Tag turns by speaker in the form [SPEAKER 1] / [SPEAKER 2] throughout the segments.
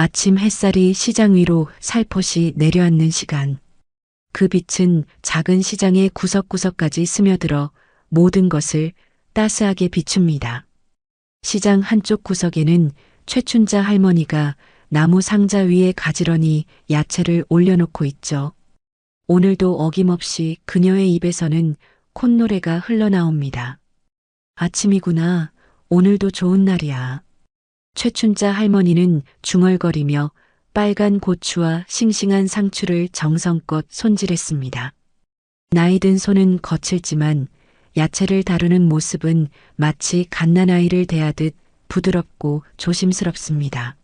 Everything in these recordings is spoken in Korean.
[SPEAKER 1] 아침 햇살이 시장 위로 살포시 내려앉는 시간. 그 빛은 작은 시장의 구석구석까지 스며들어 모든 것을 따스하게 비춥니다. 시장 한쪽 구석에는 최춘자 할머니가 나무 상자 위에 가지런히 야채를 올려놓고 있죠. 오늘도 어김없이 그녀의 입에서는 콧노래가 흘러나옵니다. 아침이구나. 오늘도 좋은 날이야. 최춘자 할머니는 중얼거리며 빨간 고추와 싱싱한 상추를 정성껏 손질했습니다. 나이든 손은 거칠지만 야채를 다루는 모습은 마치 갓난아이를 대하듯 부드럽고 조심스럽습니다.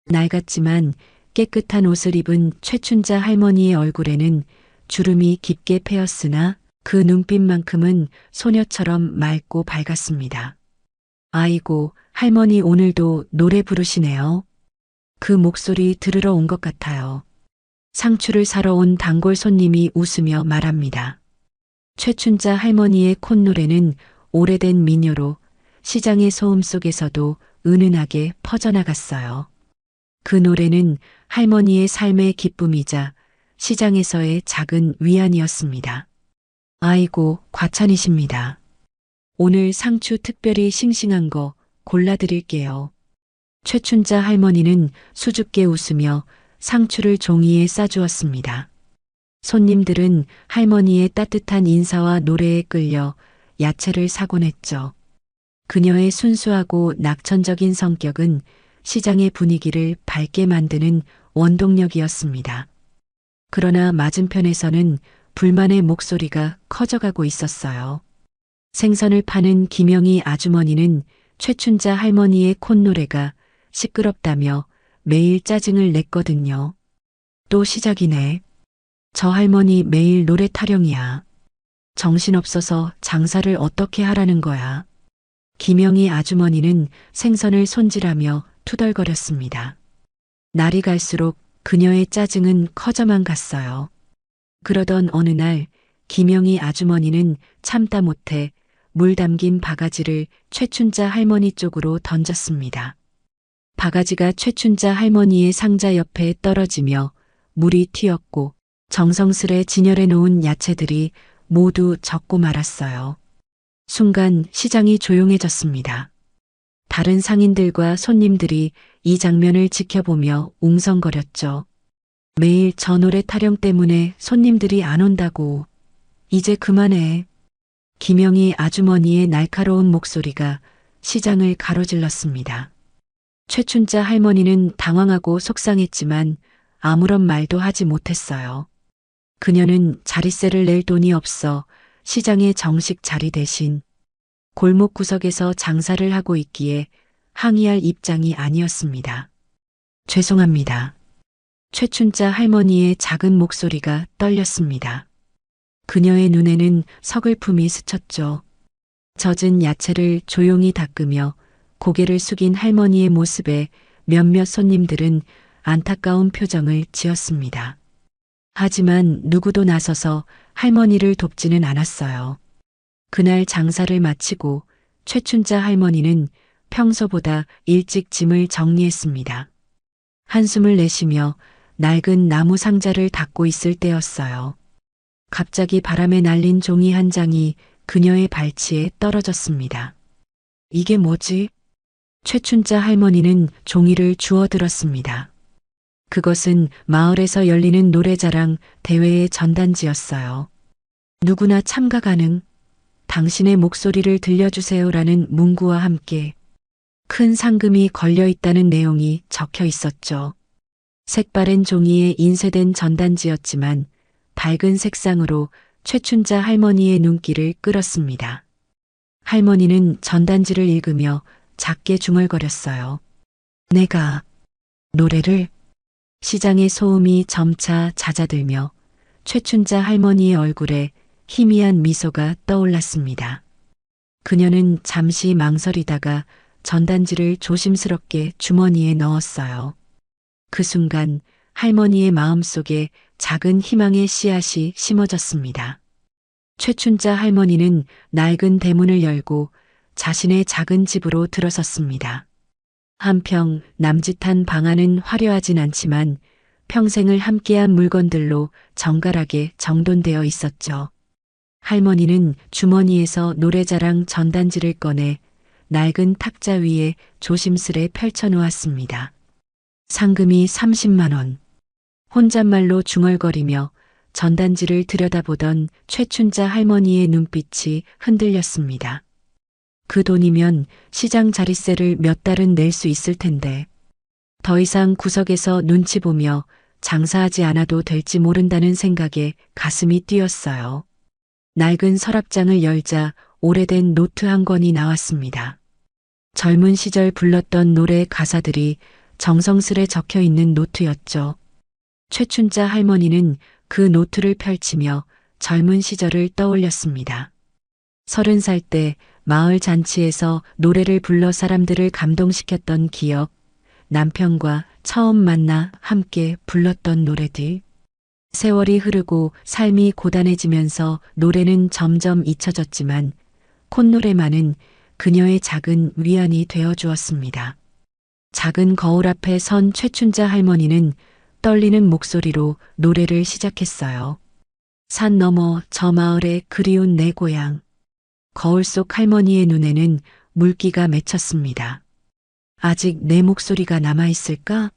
[SPEAKER 1] 낡았지만 깨끗한 옷을 입은 최춘자 할머니의 얼굴에는 주름이 깊게 패였으나 그 눈빛만큼은 소녀처럼 맑고 밝았습니다. 아이고, 할머니 오늘도 노래 부르시네요. 그 목소리 들으러 온 것 같아요. 상추를 사러 온 단골 손님이 웃으며 말합니다. 최춘자 할머니의 콧노래는 오래된 민요로 시장의 소음 속에서도 은은하게 퍼져나갔어요. 그 노래는 할머니의 삶의 기쁨이자 시장에서의 작은 위안이었습니다. 아이고, 과찬이십니다. 오늘 상추 특별히 싱싱한 거 골라드릴게요. 최춘자 할머니는 수줍게 웃으며 상추를 종이에 싸주었습니다. 손님들은 할머니의 따뜻한 인사와 노래에 끌려 야채를 사곤 했죠. 그녀의 순수하고 낙천적인 성격은 시장의 분위기를 밝게 만드는 원동력이었습니다. 그러나 맞은편에서는 불만의 목소리가 커져가고 있었어요. 생선을 파는 김영희 아주머니는 최춘자 할머니의 콧노래가 시끄럽다며 매일 짜증을 냈거든요. 또 시작이네. 저 할머니 매일 노래 타령이야. 정신없어서 장사를 어떻게 하라는 거야. 김영희 아주머니는 생선을 손질하며 투덜거렸습니다. 날이 갈수록 그녀의 짜증은 커져만 갔어요. 그러던 어느 날 김영희 아주머니는 참다 못해 물 담긴 바가지를 최춘자 할머니 쪽으로 던졌습니다. 바가지가 최춘자 할머니의 상자 옆에 떨어지며 물이 튀었고 정성스레 진열해 놓은 야채들이 모두 젖고 말았어요. 순간 시장이 조용해졌습니다. 다른 상인들과 손님들이 이 장면을 지켜보며 웅성거렸죠. 매일 저 노래 타령 때문에 손님들이 안 온다고. 이제 그만해. 김영희 아주머니의 날카로운 목소리가 시장을 가로질렀습니다. 최춘자 할머니는 당황하고 속상했지만 아무런 말도 하지 못했어요. 그녀는 자릿세를 낼 돈이 없어 시장의 정식 자리 대신 골목 구석에서 장사를 하고 있기에 항의할 입장이 아니었습니다. 죄송합니다. 최춘자 할머니의 작은 목소리가 떨렸습니다. 그녀의 눈에는 서글픔이 스쳤죠. 젖은 야채를 조용히 닦으며 고개를 숙인 할머니의 모습에 몇몇 손님들은 안타까운 표정을 지었습니다. 하지만 누구도 나서서 할머니를 돕지는 않았어요. 그날 장사를 마치고 최춘자 할머니는 평소보다 일찍 짐을 정리했습니다. 한숨을 내쉬며 낡은 나무 상자를 닦고 있을 때였어요. 갑자기 바람에 날린 종이 한 장이 그녀의 발치에 떨어졌습니다. 이게 뭐지? 최춘자 할머니는 종이를 주워들었습니다. 그것은 마을에서 열리는 노래자랑 대회의 전단지였어요. 누구나 참가 가능. 당신의 목소리를 들려주세요라는 문구와 함께 큰 상금이 걸려 있다는 내용이 적혀 있었죠. 색바랜 종이에 인쇄된 전단지였지만 밝은 색상으로 최춘자 할머니의 눈길을 끌었습니다. 할머니는 전단지를 읽으며 작게 중얼거렸어요. 내가 노래를. 시장의 소음이 점차 잦아들며 최춘자 할머니의 얼굴에 희미한 미소가 떠올랐습니다. 그녀는 잠시 망설이다가 전단지를 조심스럽게 주머니에 넣었어요. 그 순간 할머니의 마음속에 작은 희망의 씨앗이 심어졌습니다. 최춘자 할머니는 낡은 대문을 열고 자신의 작은 집으로 들어섰습니다. 한평 남짓한 방안은 화려하진 않지만 평생을 함께한 물건들로 정갈하게 정돈되어 있었죠. 할머니는 주머니에서 노래자랑 전단지를 꺼내 낡은 탁자 위에 조심스레 펼쳐놓았습니다. 상금이 30만 원. 혼잣말로 중얼거리며 전단지를 들여다보던 최춘자 할머니의 눈빛이 흔들렸습니다. 그 돈이면 시장 자릿세를 몇 달은 낼 수 있을 텐데 더 이상 구석에서 눈치 보며 장사하지 않아도 될지 모른다는 생각에 가슴이 뛰었어요. 낡은 서랍장을 열자 오래된 노트 한 권이 나왔습니다. 젊은 시절 불렀던 노래 가사들이 정성스레 적혀 있는 노트였죠. 최춘자 할머니는 그 노트를 펼치며 젊은 시절을 떠올렸습니다. 30살 때 마을 잔치에서 노래를 불러 사람들을 감동시켰던 기억, 남편과 처음 만나 함께 불렀던 노래들. 세월이 흐르고 삶이 고단해지면서 노래는 점점 잊혀졌지만 콧노래만은 그녀의 작은 위안이 되어 주었습니다. 작은 거울 앞에 선 최춘자 할머니는 떨리는 목소리로 노래를 시작했어요. 산 너머 저 마을의 그리운 내 고향. 거울 속 할머니의 눈에는 물기가 맺혔습니다. 아직 내 목소리가 남아있을까?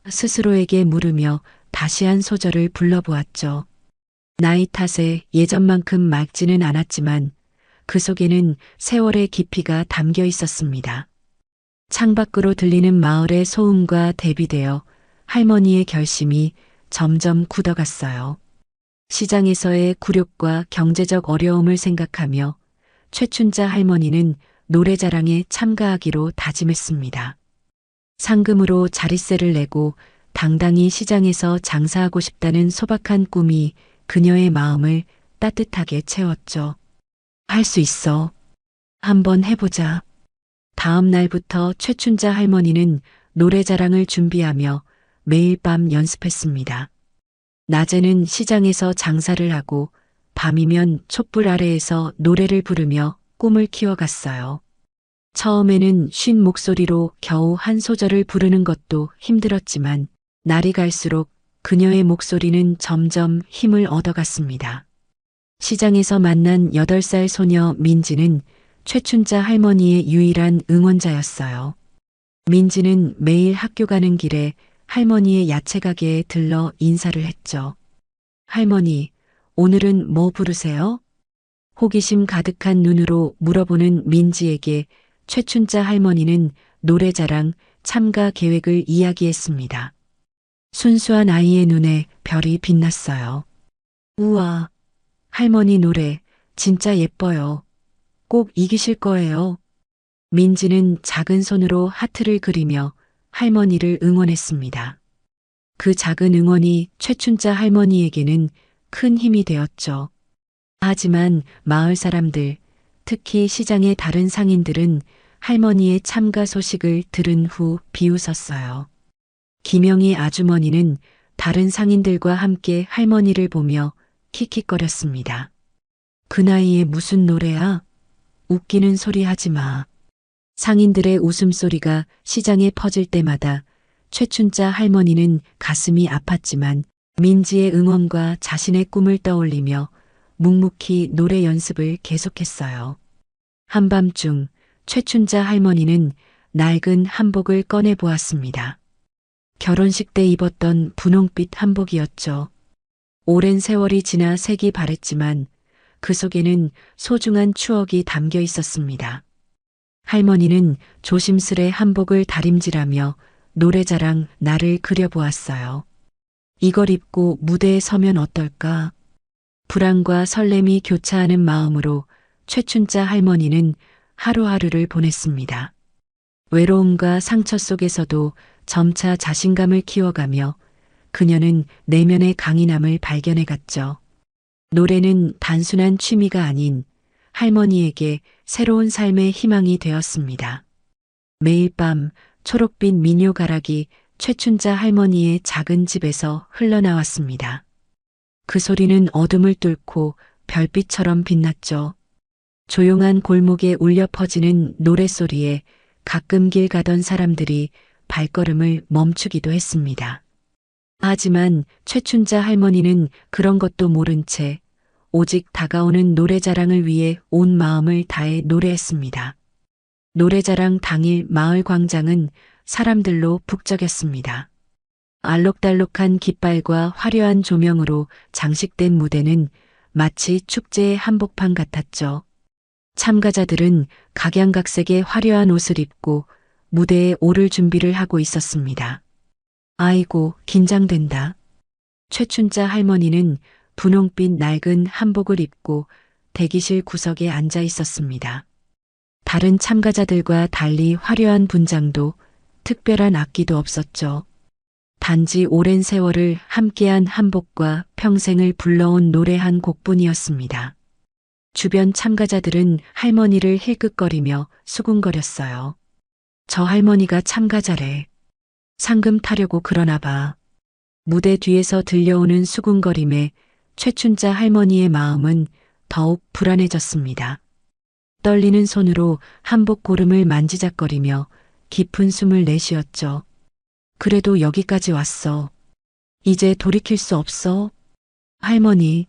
[SPEAKER 1] 스스로에게 물으며 다시 한 소절을 불러보았죠. 나이 탓에 예전만큼 맑지는 않았지만 그 속에는 세월의 깊이가 담겨 있었습니다. 창밖으로 들리는 마을의 소음과 대비되어 할머니의 결심이 점점 굳어갔어요. 시장에서의 굴욕과 경제적 어려움을 생각하며 최춘자 할머니는 노래자랑에 참가하기로 다짐했습니다. 상금으로 자릿세를 내고 당당히 시장에서 장사하고 싶다는 소박한 꿈이 그녀의 마음을 따뜻하게 채웠죠. 할 수 있어. 한번 해보자. 다음 날부터 최춘자 할머니는 노래자랑을 준비하며 매일 밤 연습했습니다. 낮에는 시장에서 장사를 하고 밤이면 촛불 아래에서 노래를 부르며 꿈을 키워갔어요. 처음에는 쉰 목소리로 겨우 한 소절을 부르는 것도 힘들었지만 날이 갈수록 그녀의 목소리는 점점 힘을 얻어갔습니다. 시장에서 만난 8살 소녀 민지는 최춘자 할머니의 유일한 응원자였어요. 민지는 매일 학교 가는 길에 할머니의 야채 가게에 들러 인사를 했죠. 할머니, 오늘은 뭐 부르세요? 호기심 가득한 눈으로 물어보는 민지에게 최춘자 할머니는 노래자랑 참가 계획을 이야기했습니다. 순수한 아이의 눈에 별이 빛났어요. 우와, 할머니 노래 진짜 예뻐요. 꼭 이기실 거예요. 민지는 작은 손으로 하트를 그리며 할머니를 응원했습니다. 그 작은 응원이 최춘자 할머니에게는 큰 힘이 되었죠. 하지만 마을 사람들, 특히 시장의 다른 상인들은 할머니의 참가 소식을 들은 후 비웃었어요. 김영희 아주머니는 다른 상인들과 함께 할머니를 보며 킥킥거렸습니다. 그 나이에 무슨 노래야? 웃기는 소리 하지 마. 상인들의 웃음소리가 시장에 퍼질 때마다 최춘자 할머니는 가슴이 아팠지만 민지의 응원과 자신의 꿈을 떠올리며 묵묵히 노래 연습을 계속했어요. 한밤중 최춘자 할머니는 낡은 한복을 꺼내 보았습니다. 결혼식 때 입었던 분홍빛 한복이었죠. 오랜 세월이 지나 색이 바랬지만 그 속에는 소중한 추억이 담겨 있었습니다. 할머니는 조심스레 한복을 다림질하며 노래자랑 날을 그려보았어요. 이걸 입고 무대에 서면 어떨까? 불안과 설렘이 교차하는 마음으로 최춘자 할머니는 하루하루를 보냈습니다. 외로움과 상처 속에서도 점차 자신감을 키워가며 그녀는 내면의 강인함을 발견해 갔죠. 노래는 단순한 취미가 아닌 할머니에게 새로운 삶의 희망이 되었습니다. 매일 밤 초록빛 민요 가락이 최춘자 할머니의 작은 집에서 흘러나왔습니다. 그 소리는 어둠을 뚫고 별빛처럼 빛났죠. 조용한 골목에 울려 퍼지는 노랫소리에 가끔 길 가던 사람들이 발걸음을 멈추기도 했습니다. 하지만 최춘자 할머니는 그런 것도 모른 채 오직 다가오는 노래자랑을 위해 온 마음을 다해 노래했습니다. 노래자랑 당일 마을 광장은 사람들로 북적였습니다. 알록달록한 깃발과 화려한 조명으로 장식된 무대는 마치 축제의 한복판 같았죠. 참가자들은 각양각색의 화려한 옷을 입고 무대에 오를 준비를 하고 있었습니다. 아이고, 긴장된다. 최춘자 할머니는 분홍빛 낡은 한복을 입고 대기실 구석에 앉아 있었습니다. 다른 참가자들과 달리 화려한 분장도 특별한 악기도 없었죠. 단지 오랜 세월을 함께한 한복과 평생을 불러온 노래 한 곡뿐이었습니다. 주변 참가자들은 할머니를 힐끗거리며 수군거렸어요. 저 할머니가 참가자래. 상금 타려고 그러나 봐. 무대 뒤에서 들려오는 수군거림에 최춘자 할머니의 마음은 더욱 불안해졌습니다. 떨리는 손으로 한복 고름을 만지작거리며 깊은 숨을 내쉬었죠. 그래도 여기까지 왔어. 이제 돌이킬 수 없어. 할머니.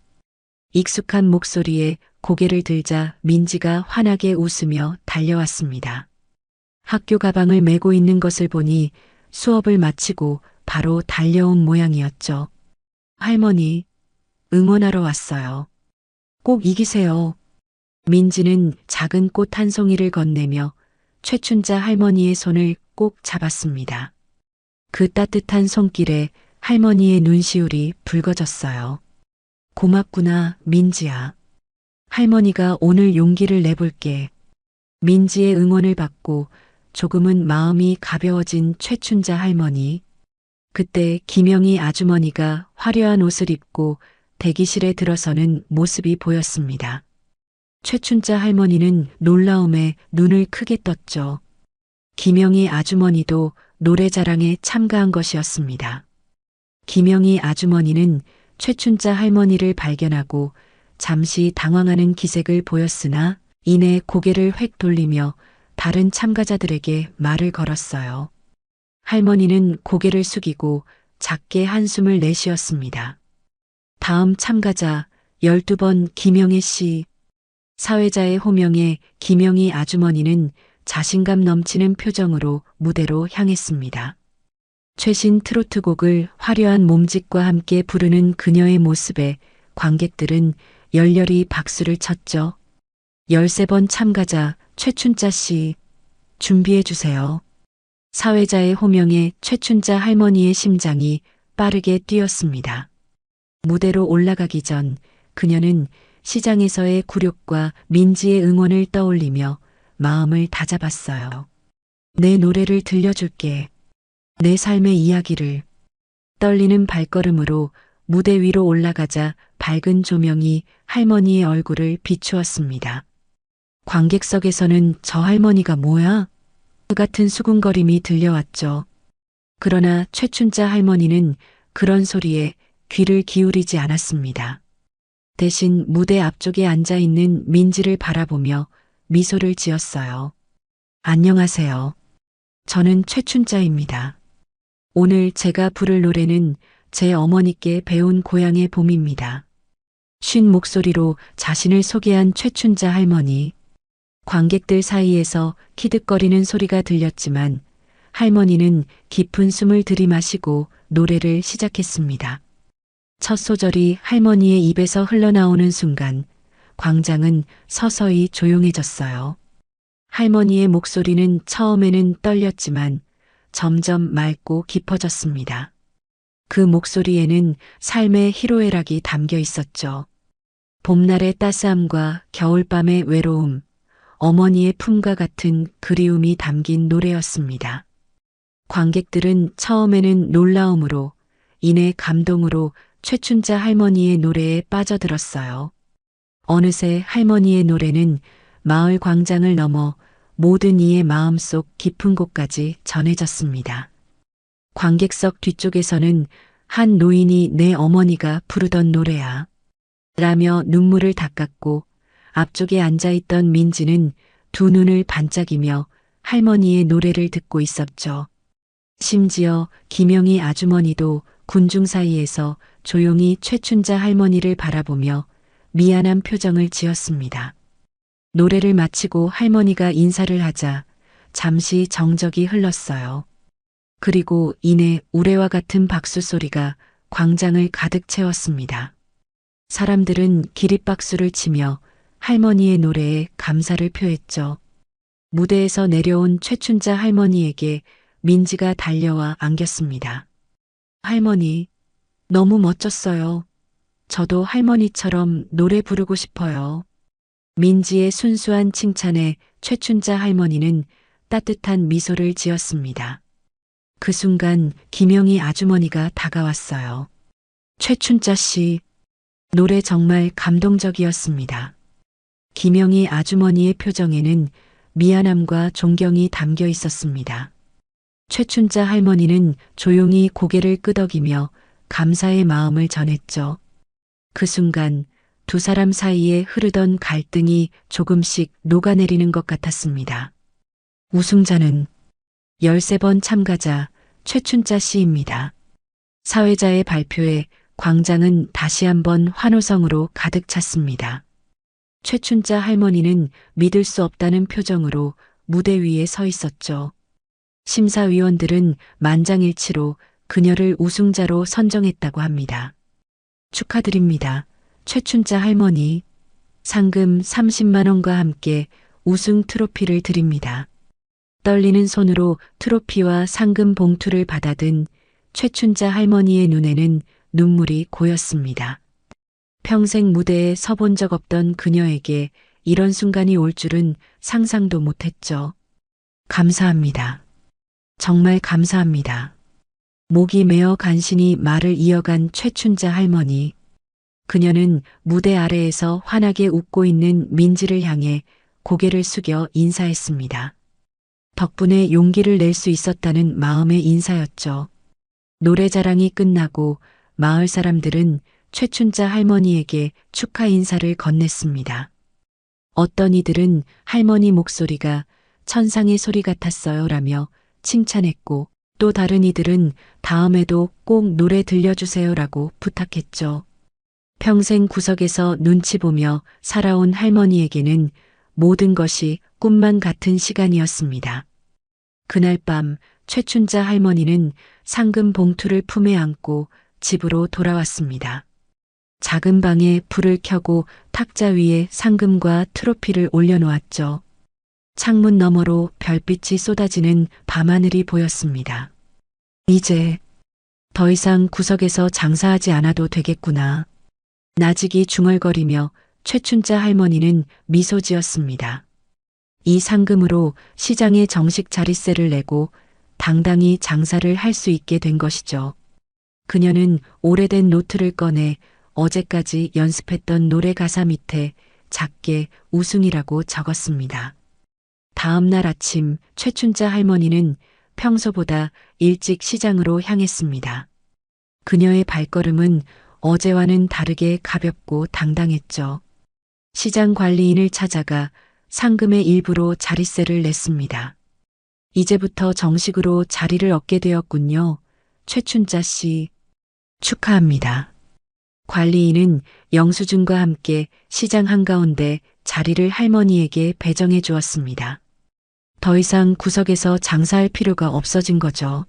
[SPEAKER 1] 익숙한 목소리에 고개를 들자 민지가 환하게 웃으며 달려왔습니다. 학교 가방을 메고 있는 것을 보니 수업을 마치고 바로 달려온 모양이었죠. 할머니, 응원하러 왔어요. 꼭 이기세요. 민지는 작은 꽃 한 송이를 건네며 최춘자 할머니의 손을 꼭 잡았습니다. 그 따뜻한 손길에 할머니의 눈시울이 붉어졌어요. 고맙구나, 민지야. 할머니가 오늘 용기를 내볼게. 민지의 응원을 받고 조금은 마음이 가벼워진 최춘자 할머니. 그때 김영희 아주머니가 화려한 옷을 입고 대기실에 들어서는 모습이 보였습니다. 최춘자 할머니는 놀라움에 눈을 크게 떴죠. 김영희 아주머니도 노래자랑에 참가한 것이었습니다. 김영희 아주머니는 최춘자 할머니를 발견하고 잠시 당황하는 기색을 보였으나 이내 고개를 획 돌리며 다른 참가자들에게 말을 걸었어요. 할머니는 고개를 숙이고 작게 한숨을 내쉬었습니다. 다음 참가자 12번 김영애 씨. 사회자의 호명에 김영희 아주머니는 자신감 넘치는 표정으로 무대로 향했습니다. 최신 트로트곡을 화려한 몸짓과 함께 부르는 그녀의 모습에 관객들은 열렬히 박수를 쳤죠. 13번 참가자 최춘자 씨, 준비해 주세요. 사회자의 호명에 최춘자 할머니의 심장이 빠르게 뛰었습니다. 무대로 올라가기 전 그녀는 시장에서의 굴욕과 민지의 응원을 떠올리며 마음을 다잡았어요. 내 노래를 들려줄게. 내 삶의 이야기를. 떨리는 발걸음으로 무대 위로 올라가자 밝은 조명이 할머니의 얼굴을 비추었습니다. 관객석에서는 저 할머니가 뭐야? 그 같은 수군거림이 들려왔죠. 그러나 최춘자 할머니는 그런 소리에 귀를 기울이지 않았습니다. 대신 무대 앞쪽에 앉아 있는 민지를 바라보며 미소를 지었어요. 안녕하세요. 저는 최춘자입니다. 오늘 제가 부를 노래는 제 어머니께 배운 고향의 봄입니다. 쉰 목소리로 자신을 소개한 최춘자 할머니. 관객들 사이에서 키득거리는 소리가 들렸지만 할머니는 깊은 숨을 들이마시고 노래를 시작했습니다. 첫 소절이 할머니의 입에서 흘러나오는 순간 광장은 서서히 조용해졌어요. 할머니의 목소리는 처음에는 떨렸지만 점점 맑고 깊어졌습니다. 그 목소리에는 삶의 희로애락이 담겨 있었죠. 봄날의 따스함과 겨울밤의 외로움, 어머니의 품과 같은 그리움이 담긴 노래였습니다. 관객들은 처음에는 놀라움으로, 이내 감동으로 최춘자 할머니의 노래에 빠져들었어요. 어느새 할머니의 노래는 마을 광장을 넘어 모든 이의 마음속 깊은 곳까지 전해졌습니다. 관객석 뒤쪽에서는 한 노인이 내 어머니가 부르던 노래야 라며 눈물을 닦았고 앞쪽에 앉아있던 민지는 두 눈을 반짝이며 할머니의 노래를 듣고 있었죠. 심지어 김영희 아주머니도 군중 사이에서 조용히 최춘자 할머니를 바라보며 미안한 표정을 지었습니다. 노래를 마치고 할머니가 인사를 하자 잠시 정적이 흘렀어요. 그리고 이내 우레와 같은 박수 소리가 광장을 가득 채웠습니다. 사람들은 기립박수를 치며 할머니의 노래에 감사를 표했죠. 무대에서 내려온 최춘자 할머니에게 민지가 달려와 안겼습니다. 할머니, 너무 멋졌어요. 저도 할머니처럼 노래 부르고 싶어요. 민지의 순수한 칭찬에 최춘자 할머니는 따뜻한 미소를 지었습니다. 그 순간 김영희 아주머니가 다가왔어요. 최춘자 씨, 노래 정말 감동적이었습니다. 김영희 아주머니의 표정에는 미안함과 존경이 담겨 있었습니다. 최춘자 할머니는 조용히 고개를 끄덕이며 감사의 마음을 전했죠. 그 순간 두 사람 사이에 흐르던 갈등이 조금씩 녹아내리는 것 같았습니다. 우승자는 13번 참가자 최춘자 씨입니다. 사회자의 발표에 광장은 다시 한번 환호성으로 가득 찼습니다. 최춘자 할머니는 믿을 수 없다는 표정으로 무대 위에 서 있었죠. 심사위원들은 만장일치로 그녀를 우승자로 선정했다고 합니다. 축하드립니다. 최춘자 할머니. 상금 30만 원과 함께 우승 트로피를 드립니다. 떨리는 손으로 트로피와 상금 봉투를 받아든 최춘자 할머니의 눈에는 눈물이 고였습니다. 평생 무대에 서본 적 없던 그녀에게 이런 순간이 올 줄은 상상도 못했죠. 감사합니다. 정말 감사합니다. 목이 메어 간신히 말을 이어간 최춘자 할머니. 그녀는 무대 아래에서 환하게 웃고 있는 민지를 향해 고개를 숙여 인사했습니다. 덕분에 용기를 낼 수 있었다는 마음의 인사였죠. 노래자랑이 끝나고 마을 사람들은 최춘자 할머니에게 축하 인사를 건넸습니다. 어떤 이들은 할머니 목소리가 천상의 소리 같았어요 라며 칭찬했고, 또 다른 이들은 다음에도 꼭 노래 들려주세요 라고 부탁했죠. 평생 구석에서 눈치 보며 살아온 할머니에게는 모든 것이 꿈만 같은 시간이었습니다. 그날 밤 최춘자 할머니는 상금 봉투를 품에 안고 집으로 돌아왔습니다. 작은 방에 불을 켜고 탁자 위에 상금과 트로피를 올려놓았죠. 창문 너머로 별빛이 쏟아지는 밤하늘이 보였습니다. 이제 더 이상 구석에서 장사하지 않아도 되겠구나. 나직이 중얼거리며 최춘자 할머니는 미소 지었습니다. 이 상금으로 시장에 정식 자릿세를 내고 당당히 장사를 할 수 있게 된 것이죠. 그녀는 오래된 노트를 꺼내 어제까지 연습했던 노래 가사 밑에 작게 우승이라고 적었습니다. 다음 날 아침 최춘자 할머니는 평소보다 일찍 시장으로 향했습니다. 그녀의 발걸음은 어제와는 다르게 가볍고 당당했죠. 시장 관리인을 찾아가 상금의 일부로 자릿세를 냈습니다. 이제부터 정식으로 자리를 얻게 되었군요. 최춘자 씨, 축하합니다. 관리인은 영수증과 함께 시장 한가운데 자리를 할머니에게 배정해 주었습니다. 더 이상 구석에서 장사할 필요가 없어진 거죠.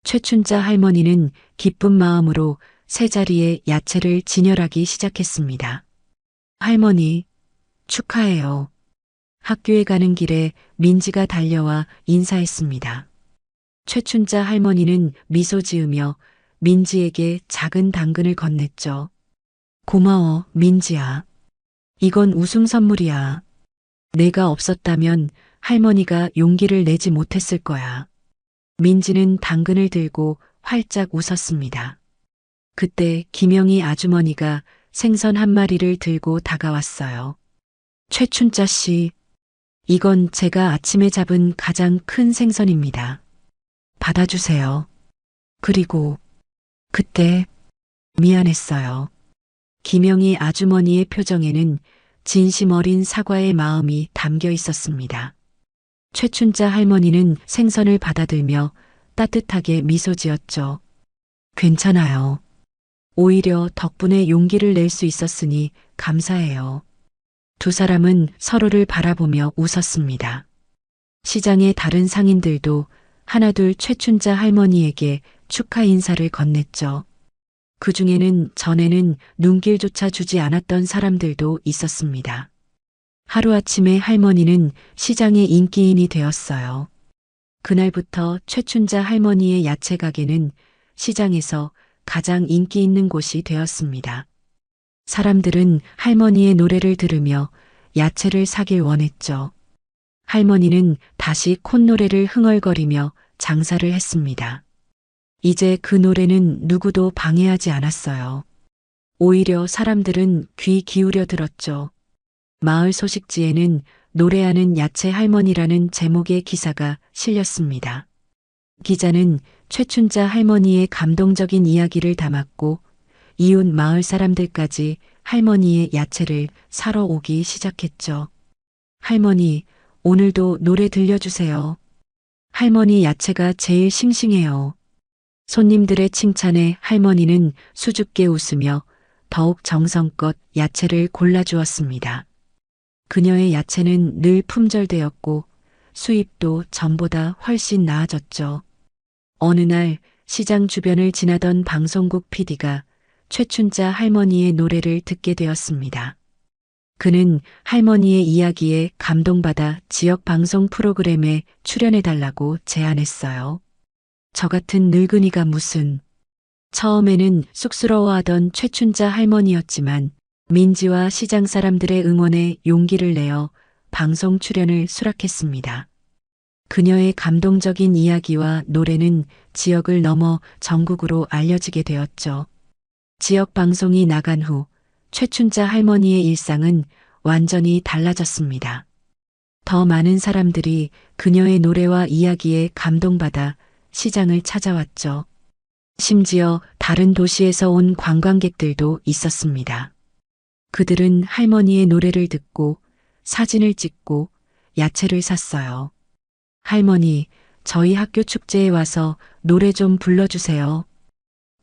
[SPEAKER 1] 최춘자 할머니는 기쁜 마음으로 새 자리에 야채를 진열하기 시작했습니다. 할머니, 축하해요. 학교에 가는 길에 민지가 달려와 인사했습니다. 최춘자 할머니는 미소 지으며 민지에게 작은 당근을 건넸죠. 고마워, 민지야. 이건 우승 선물이야. 내가 없었다면 할머니가 용기를 내지 못했을 거야. 민지는 당근을 들고 활짝 웃었습니다. 그때 김영희 아주머니가 생선 한 마리를 들고 다가왔어요. 최춘자 씨, 이건 제가 아침에 잡은 가장 큰 생선입니다. 받아주세요. 그리고 그때 미안했어요. 김영희 아주머니의 표정에는 진심 어린 사과의 마음이 담겨 있었습니다. 최춘자 할머니는 생선을 받아들며 따뜻하게 미소 지었죠. 괜찮아요. 오히려 덕분에 용기를 낼 수 있었으니 감사해요. 두 사람은 서로를 바라보며 웃었습니다. 시장의 다른 상인들도 하나둘 최춘자 할머니에게 축하 인사를 건넸죠. 그 중에는 전에는 눈길조차 주지 않았던 사람들도 있었습니다. 하루아침에 할머니는 시장의 인기인이 되었어요. 그날부터 최춘자 할머니의 야채 가게는 시장에서 가장 인기 있는 곳이 되었습니다. 사람들은 할머니의 노래를 들으며 야채를 사길 원했죠. 할머니는 다시 콧노래를 흥얼거리며 장사를 했습니다. 이제 그 노래는 누구도 방해하지 않았어요. 오히려 사람들은 귀 기울여 들었죠. 마을 소식지에는 노래하는 야채 할머니라는 제목의 기사가 실렸습니다. 기자는 최춘자 할머니의 감동적인 이야기를 담았고 이웃 마을 사람들까지 할머니의 야채를 사러 오기 시작했죠. 할머니, 오늘도 노래 들려주세요. 할머니 야채가 제일 싱싱해요. 손님들의 칭찬에 할머니는 수줍게 웃으며 더욱 정성껏 야채를 골라주었습니다. 그녀의 야채는 늘 품절되었고 수입도 전보다 훨씬 나아졌죠. 어느 날 시장 주변을 지나던 방송국 PD가 최춘자 할머니의 노래를 듣게 되었습니다. 그는 할머니의 이야기에 감동받아 지역 방송 프로그램에 출연해달라고 제안했어요. 저 같은 늙은이가 무슨. 처음에는 쑥스러워하던 최춘자 할머니였지만 민지와 시장 사람들의 응원에 용기를 내어 방송 출연을 수락했습니다. 그녀의 감동적인 이야기와 노래는 지역을 넘어 전국으로 알려지게 되었죠. 지역 방송이 나간 후 최춘자 할머니의 일상은 완전히 달라졌습니다. 더 많은 사람들이 그녀의 노래와 이야기에 감동받아 시장을 찾아왔죠. 심지어 다른 도시에서 온 관광객들도 있었습니다. 그들은 할머니의 노래를 듣고 사진을 찍고 야채를 샀어요. 할머니, 저희 학교 축제에 와서 노래 좀 불러주세요.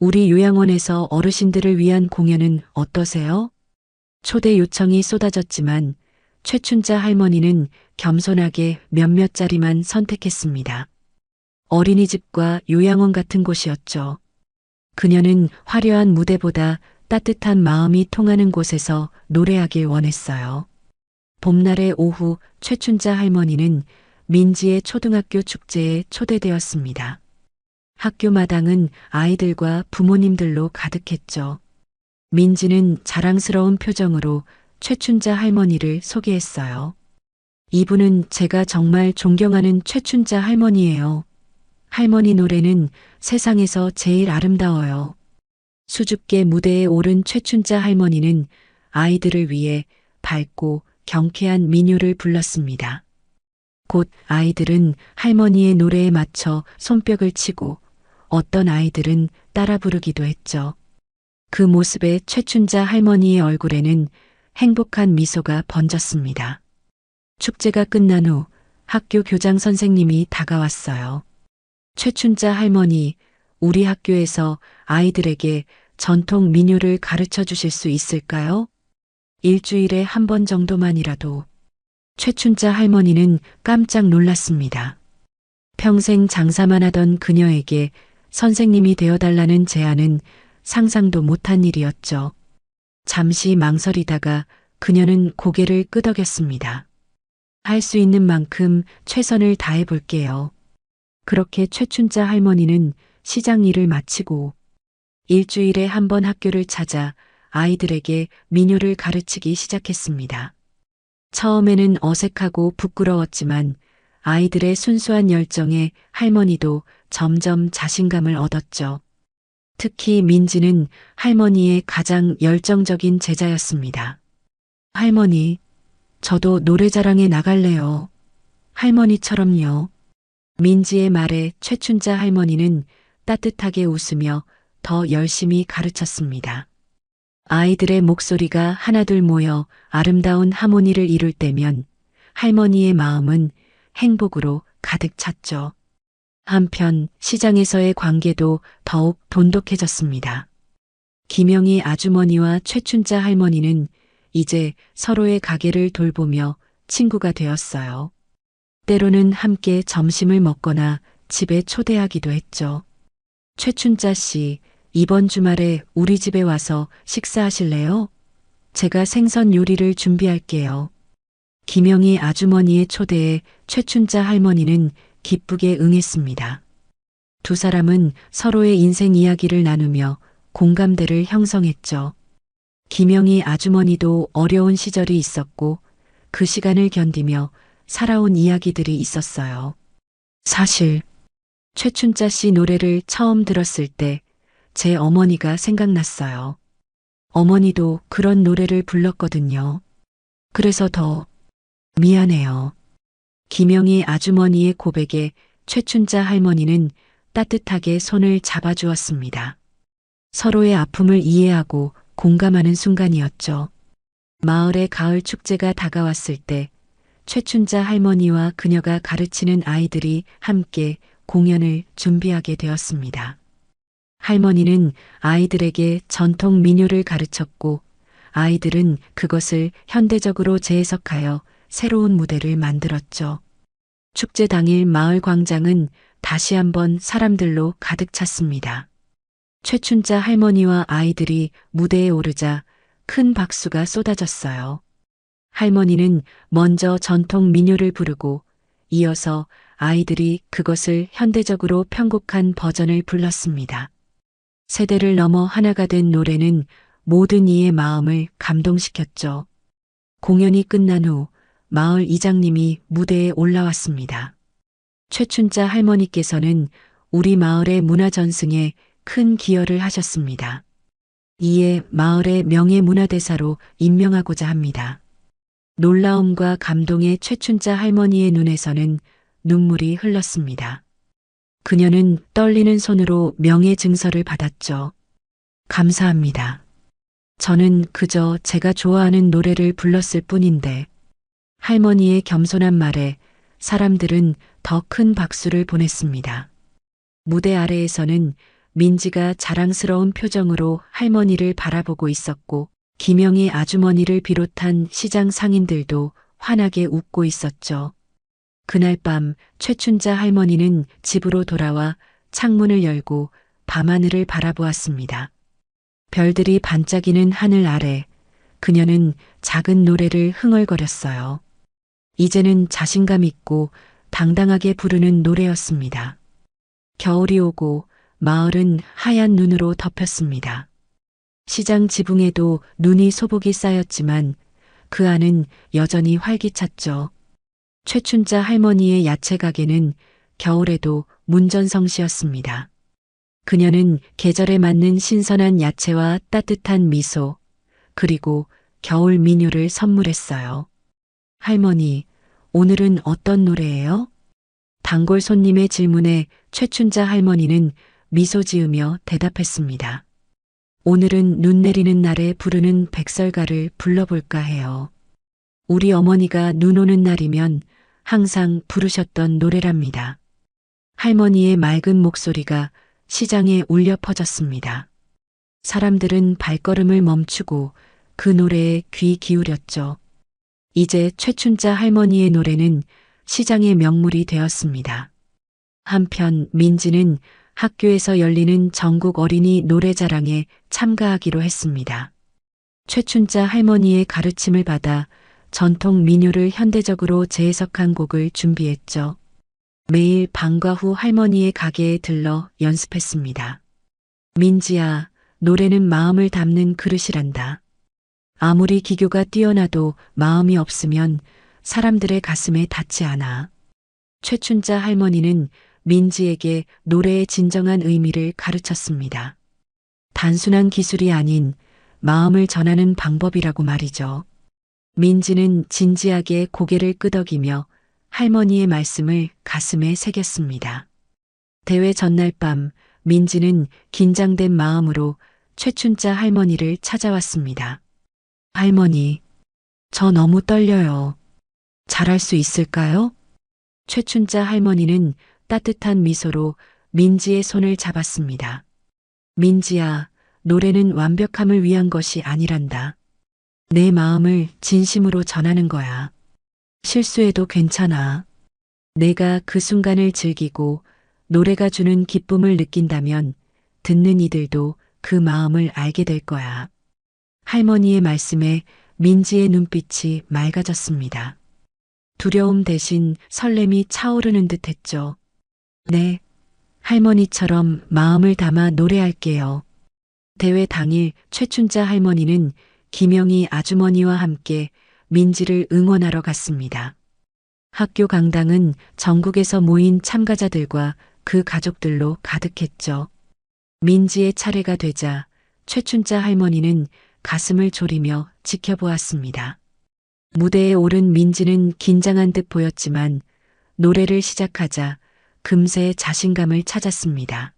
[SPEAKER 1] 우리 요양원에서 어르신들을 위한 공연은 어떠세요? 초대 요청이 쏟아졌지만 최춘자 할머니는 겸손하게 몇몇 자리만 선택했습니다. 어린이집과 요양원 같은 곳이었죠. 그녀는 화려한 무대보다 따뜻한 마음이 통하는 곳에서 노래하길 원했어요. 봄날의 오후 최춘자 할머니는 민지의 초등학교 축제에 초대되었습니다. 학교 마당은 아이들과 부모님들로 가득했죠. 민지는 자랑스러운 표정으로 최춘자 할머니를 소개했어요. 이분은 제가 정말 존경하는 최춘자 할머니예요. 할머니 노래는 세상에서 제일 아름다워요. 수줍게 무대에 오른 최춘자 할머니는 아이들을 위해 밝고 경쾌한 민요를 불렀습니다. 곧 아이들은 할머니의 노래에 맞춰 손뼉을 치고 어떤 아이들은 따라 부르기도 했죠. 그 모습에 최춘자 할머니의 얼굴에는 행복한 미소가 번졌습니다. 축제가 끝난 후 학교 교장 선생님이 다가왔어요. 최춘자 할머니, 우리 학교에서 아이들에게 전통 민요를 가르쳐 주실 수 있을까요? 일주일에 한 번 정도만이라도. 최춘자 할머니는 깜짝 놀랐습니다. 평생 장사만 하던 그녀에게 선생님이 되어달라는 제안은 상상도 못한 일이었죠. 잠시 망설이다가 그녀는 고개를 끄덕였습니다. 할 수 있는 만큼 최선을 다해 볼게요. 그렇게 최춘자 할머니는 시장 일을 마치고 일주일에 한 번 학교를 찾아 아이들에게 민요를 가르치기 시작했습니다. 처음에는 어색하고 부끄러웠지만 아이들의 순수한 열정에 할머니도 점점 자신감을 얻었죠. 특히 민지는 할머니의 가장 열정적인 제자였습니다. 할머니, 저도 노래자랑에 나갈래요. 할머니처럼요. 민지의 말에 최춘자 할머니는 따뜻하게 웃으며 더 열심히 가르쳤습니다. 아이들의 목소리가 하나둘 모여 아름다운 하모니를 이룰 때면 할머니의 마음은 행복으로 가득 찼죠. 한편 시장에서의 관계도 더욱 돈독해졌습니다. 김영희 아주머니와 최춘자 할머니는 이제 서로의 가게를 돌보며 친구가 되었어요. 때로는 함께 점심을 먹거나 집에 초대하기도 했죠. 최춘자 씨, 이번 주말에 우리 집에 와서 식사하실래요? 제가 생선 요리를 준비할게요. 김영희 아주머니의 초대에 최춘자 할머니는 기쁘게 응했습니다. 두 사람은 서로의 인생 이야기를 나누며 공감대를 형성했죠. 김영희 아주머니도 어려운 시절이 있었고 그 시간을 견디며 살아온 이야기들이 있었어요. 사실 최춘자 씨 노래를 처음 들었을 때 제 어머니가 생각났어요. 어머니도 그런 노래를 불렀거든요. 그래서 더 미안해요. 김영희 아주머니의 고백에 최춘자 할머니는 따뜻하게 손을 잡아주었습니다. 서로의 아픔을 이해하고 공감하는 순간이었죠. 마을의 가을 축제가 다가왔을 때 최춘자 할머니와 그녀가 가르치는 아이들이 함께 공연을 준비하게 되었습니다. 할머니는 아이들에게 전통 민요를 가르쳤고 아이들은 그것을 현대적으로 재해석하여 새로운 무대를 만들었죠. 축제 당일 마을 광장은 다시 한번 사람들로 가득 찼습니다. 최춘자 할머니와 아이들이 무대에 오르자 큰 박수가 쏟아졌어요. 할머니는 먼저 전통 민요를 부르고 이어서 아이들이 그것을 현대적으로 편곡한 버전을 불렀습니다. 세대를 넘어 하나가 된 노래는 모든 이의 마음을 감동시켰죠. 공연이 끝난 후 마을 이장님이 무대에 올라왔습니다. 최춘자 할머니께서는 우리 마을의 문화 전승에 큰 기여를 하셨습니다. 이에 마을의 명예문화대사로 임명하고자 합니다. 놀라움과 감동의 최춘자 할머니의 눈에서는 눈물이 흘렀습니다. 그녀는 떨리는 손으로 명예증서를 받았죠. 감사합니다. 저는 그저 제가 좋아하는 노래를 불렀을 뿐인데 할머니의 겸손한 말에 사람들은 더 큰 박수를 보냈습니다. 무대 아래에서는 민지가 자랑스러운 표정으로 할머니를 바라보고 있었고 김영희 아주머니를 비롯한 시장 상인들도 환하게 웃고 있었죠. 그날 밤 최춘자 할머니는 집으로 돌아와 창문을 열고 밤하늘을 바라보았습니다. 별들이 반짝이는 하늘 아래 그녀는 작은 노래를 흥얼거렸어요. 이제는 자신감 있고 당당하게 부르는 노래였습니다. 겨울이 오고 마을은 하얀 눈으로 덮였습니다. 시장 지붕에도 눈이 소복이 쌓였지만 그 안은 여전히 활기찼죠. 최춘자 할머니의 야채 가게는 겨울에도 문전성시였습니다. 그녀는 계절에 맞는 신선한 야채와 따뜻한 미소, 그리고 겨울 민요를 선물했어요. 할머니, 오늘은 어떤 노래예요? 단골 손님의 질문에 최춘자 할머니는 미소 지으며 대답했습니다. 오늘은 눈 내리는 날에 부르는 백설가를 불러볼까 해요. 우리 어머니가 눈 오는 날이면 항상 부르셨던 노래랍니다. 할머니의 맑은 목소리가 시장에 울려 퍼졌습니다. 사람들은 발걸음을 멈추고 그 노래에 귀 기울였죠. 이제 최춘자 할머니의 노래는 시장의 명물이 되었습니다. 한편 민지는 학교에서 열리는 전국 어린이 노래자랑에 참가하기로 했습니다. 최춘자 할머니의 가르침을 받아 전통 민요를 현대적으로 재해석한 곡을 준비했죠. 매일 방과 후 할머니의 가게에 들러 연습했습니다. 민지야, 노래는 마음을 담는 그릇이란다. 아무리 기교가 뛰어나도 마음이 없으면 사람들의 가슴에 닿지 않아. 최춘자 할머니는 민지에게 노래의 진정한 의미를 가르쳤습니다. 단순한 기술이 아닌 마음을 전하는 방법이라고 말이죠. 민지는 진지하게 고개를 끄덕이며 할머니의 말씀을 가슴에 새겼습니다. 대회 전날 밤 민지는 긴장된 마음으로 최춘자 할머니를 찾아왔습니다. 할머니, 저 너무 떨려요. 잘할 수 있을까요? 최춘자 할머니는 따뜻한 미소로 민지의 손을 잡았습니다. 민지야, 노래는 완벽함을 위한 것이 아니란다. 내 마음을 진심으로 전하는 거야. 실수해도 괜찮아. 내가 그 순간을 즐기고 노래가 주는 기쁨을 느낀다면 듣는 이들도 그 마음을 알게 될 거야. 할머니의 말씀에 민지의 눈빛이 맑아졌습니다. 두려움 대신 설렘이 차오르는 듯 했죠. 네, 할머니처럼 마음을 담아 노래할게요. 대회 당일 최춘자 할머니는 김영희 아주머니와 함께 민지를 응원하러 갔습니다. 학교 강당은 전국에서 모인 참가자들과 그 가족들로 가득했죠. 민지의 차례가 되자 최춘자 할머니는 가슴을 졸이며 지켜보았습니다. 무대에 오른 민지는 긴장한 듯 보였지만 노래를 시작하자 금세 자신감을 찾았습니다.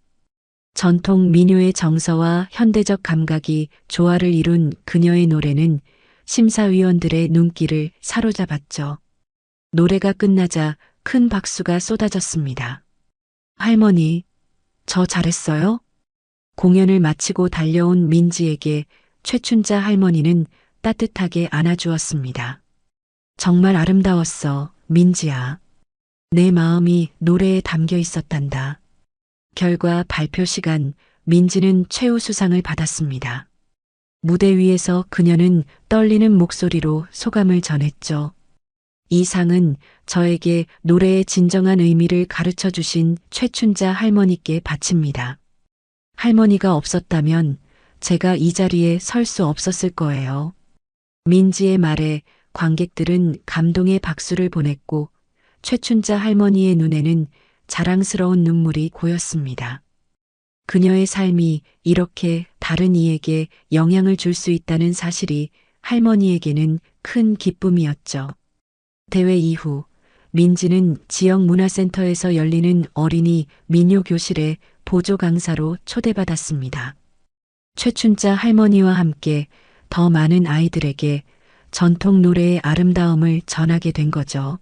[SPEAKER 1] 전통 민요의 정서와 현대적 감각이 조화를 이룬 그녀의 노래는 심사위원들의 눈길을 사로잡았죠. 노래가 끝나자 큰 박수가 쏟아졌습니다. 할머니, 저 잘했어요? 공연을 마치고 달려온 민지에게 최춘자 할머니는 따뜻하게 안아주었습니다. 정말 아름다웠어, 민지야. 내 마음이 노래에 담겨 있었단다. 결과 발표 시간, 민지는 최우수상을 받았습니다. 무대 위에서 그녀는 떨리는 목소리로 소감을 전했죠. 이 상은 저에게 노래의 진정한 의미를 가르쳐 주신 최춘자 할머니께 바칩니다. 할머니가 없었다면 제가 이 자리에 설 수 없었을 거예요. 민지의 말에 관객들은 감동의 박수를 보냈고 최춘자 할머니의 눈에는 자랑스러운 눈물이 고였습니다. 그녀의 삶이 이렇게 다른 이에게 영향을 줄 수 있다는 사실이 할머니에게는 큰 기쁨이었죠. 대회 이후 민지는 지역 문화센터에서 열리는 어린이 민요 교실에 보조 강사로 초대받았습니다. 최춘자 할머니와 함께 더 많은 아이들에게 전통 노래의 아름다움을 전하게 된 거죠.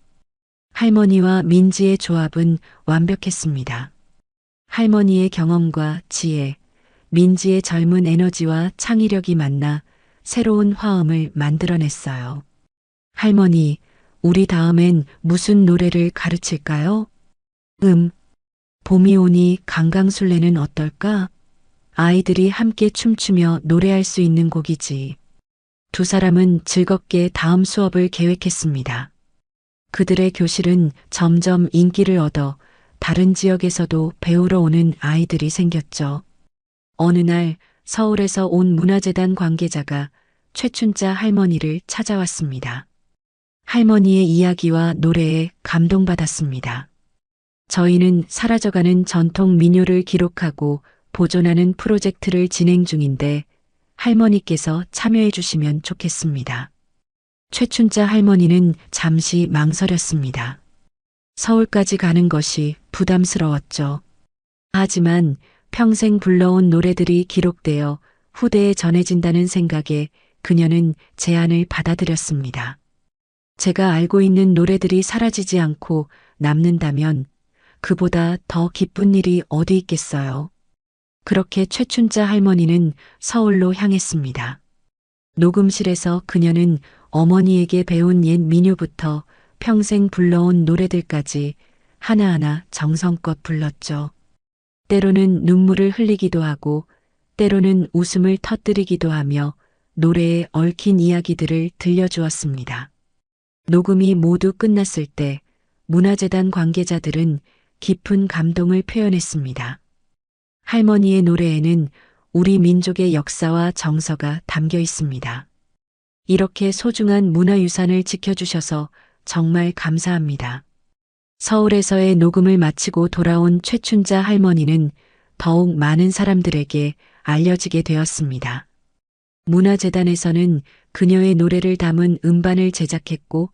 [SPEAKER 1] 할머니와 민지의 조합은 완벽했습니다. 할머니의 경험과 지혜, 민지의 젊은 에너지와 창의력이 만나 새로운 화음을 만들어냈어요. 할머니, 우리 다음엔 무슨 노래를 가르칠까요? 봄이 오니 강강술래는 어떨까? 아이들이 함께 춤추며 노래할 수 있는 곡이지. 두 사람은 즐겁게 다음 수업을 계획했습니다. 그들의 교실은 점점 인기를 얻어 다른 지역에서도 배우러 오는 아이들이 생겼죠. 어느 날 서울에서 온 문화재단 관계자가 최춘자 할머니를 찾아왔습니다. 할머니의 이야기와 노래에 감동받았습니다. 저희는 사라져가는 전통 민요를 기록하고 보존하는 프로젝트를 진행 중인데 할머니께서 참여해 주시면 좋겠습니다. 최춘자 할머니는 잠시 망설였습니다. 서울까지 가는 것이 부담스러웠죠. 하지만 평생 불러온 노래들이 기록되어 후대에 전해진다는 생각에 그녀는 제안을 받아들였습니다. 제가 알고 있는 노래들이 사라지지 않고 남는다면 그보다 더 기쁜 일이 어디 있겠어요. 그렇게 최춘자 할머니는 서울로 향했습니다. 녹음실에서 그녀는 어머니에게 배운 옛 민요부터 평생 불러온 노래들까지 하나하나 정성껏 불렀죠. 때로는 눈물을 흘리기도 하고 때로는 웃음을 터뜨리기도 하며 노래에 얽힌 이야기들을 들려주었습니다. 녹음이 모두 끝났을 때 문화재단 관계자들은 깊은 감동을 표현했습니다. 할머니의 노래에는 우리 민족의 역사와 정서가 담겨 있습니다. 이렇게 소중한 문화유산을 지켜주셔서 정말 감사합니다. 서울에서의 녹음을 마치고 돌아온 최춘자 할머니는 더욱 많은 사람들에게 알려지게 되었습니다. 문화재단에서는 그녀의 노래를 담은 음반을 제작했고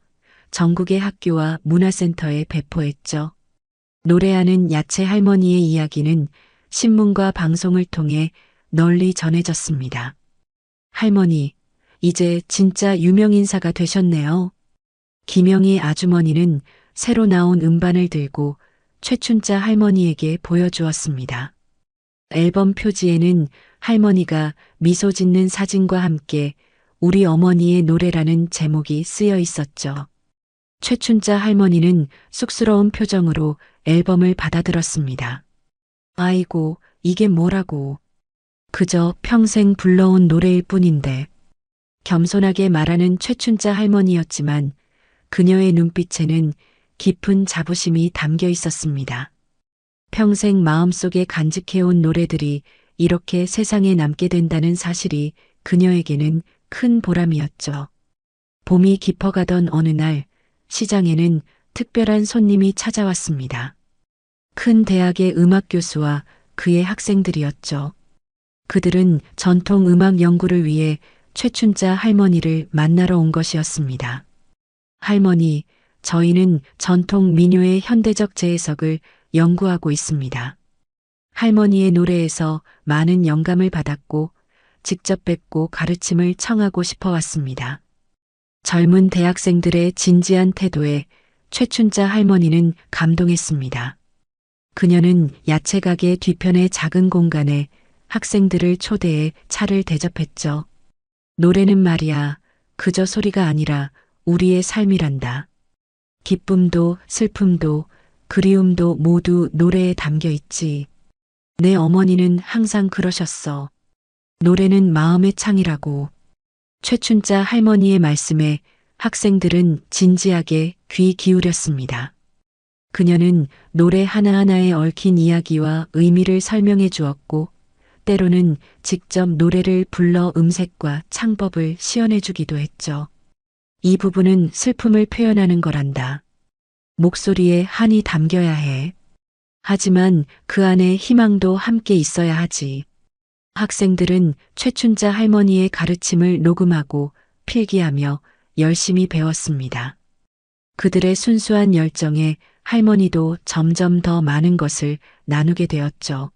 [SPEAKER 1] 전국의 학교와 문화센터에 배포했죠. 노래하는 야채 할머니의 이야기는 신문과 방송을 통해 널리 전해졌습니다. 할머니, 이제 진짜 유명 인사가 되셨네요. 김영희 아주머니는 새로 나온 음반을 들고 최춘자 할머니에게 보여주었습니다. 앨범 표지에는 할머니가 미소 짓는 사진과 함께 우리 어머니의 노래라는 제목이 쓰여 있었죠. 최춘자 할머니는 쑥스러운 표정으로 앨범을 받아들었습니다. 아이고, 이게 뭐라고. 그저 평생 불러온 노래일 뿐인데. 겸손하게 말하는 최춘자 할머니였지만 그녀의 눈빛에는 깊은 자부심이 담겨 있었습니다. 평생 마음속에 간직해온 노래들이 이렇게 세상에 남게 된다는 사실이 그녀에게는 큰 보람이었죠. 봄이 깊어가던 어느 날 시장에는 특별한 손님이 찾아왔습니다. 큰 대학의 음악 교수와 그의 학생들이었죠. 그들은 전통 음악 연구를 위해 최춘자 할머니를 만나러 온 것이었습니다. 할머니, 저희는 전통 민요의 현대적 재해석을 연구하고 있습니다. 할머니의 노래에서 많은 영감을 받았고 직접 뵙고 가르침을 청하고 싶어 왔습니다. 젊은 대학생들의 진지한 태도에 최춘자 할머니는 감동했습니다. 그녀는 야채 가게 뒤편의 작은 공간에 학생들을 초대해 차를 대접했죠. 노래는 말이야, 그저 소리가 아니라 우리의 삶이란다. 기쁨도 슬픔도 그리움도 모두 노래에 담겨 있지. 내 어머니는 항상 그러셨어. 노래는 마음의 창이라고. 최춘자 할머니의 말씀에 학생들은 진지하게 귀 기울였습니다. 그녀는 노래 하나하나에 얽힌 이야기와 의미를 설명해 주었고, 때로는 직접 노래를 불러 음색과 창법을 시연해 주기도 했죠. 이 부분은 슬픔을 표현하는 거란다. 목소리에 한이 담겨야 해. 하지만 그 안에 희망도 함께 있어야 하지. 학생들은 최춘자 할머니의 가르침을 녹음하고 필기하며 열심히 배웠습니다. 그들의 순수한 열정에 할머니도 점점 더 많은 것을 나누게 되었죠.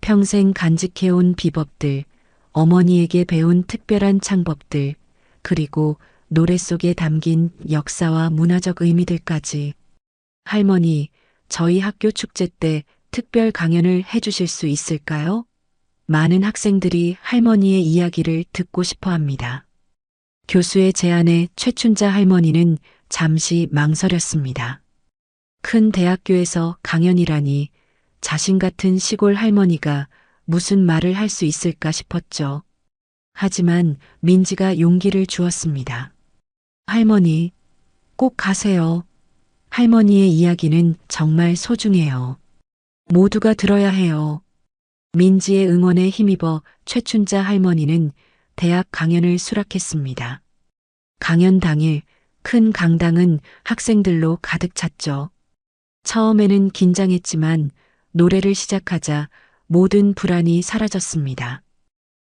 [SPEAKER 1] 평생 간직해온 비법들, 어머니에게 배운 특별한 창법들, 그리고 노래 속에 담긴 역사와 문화적 의미들까지. 할머니, 저희 학교 축제 때 특별 강연을 해주실 수 있을까요? 많은 학생들이 할머니의 이야기를 듣고 싶어 합니다. 교수의 제안에 최춘자 할머니는 잠시 망설였습니다. 큰 대학교에서 강연이라니 자신 같은 시골 할머니가 무슨 말을 할 수 있을까 싶었죠. 하지만 민지가 용기를 주었습니다. 할머니, 꼭 가세요. 할머니의 이야기는 정말 소중해요. 모두가 들어야 해요. 민지의 응원에 힘입어 최춘자 할머니는 대학 강연을 수락했습니다. 강연 당일 큰 강당은 학생들로 가득 찼죠. 처음에는 긴장했지만 노래를 시작하자 모든 불안이 사라졌습니다.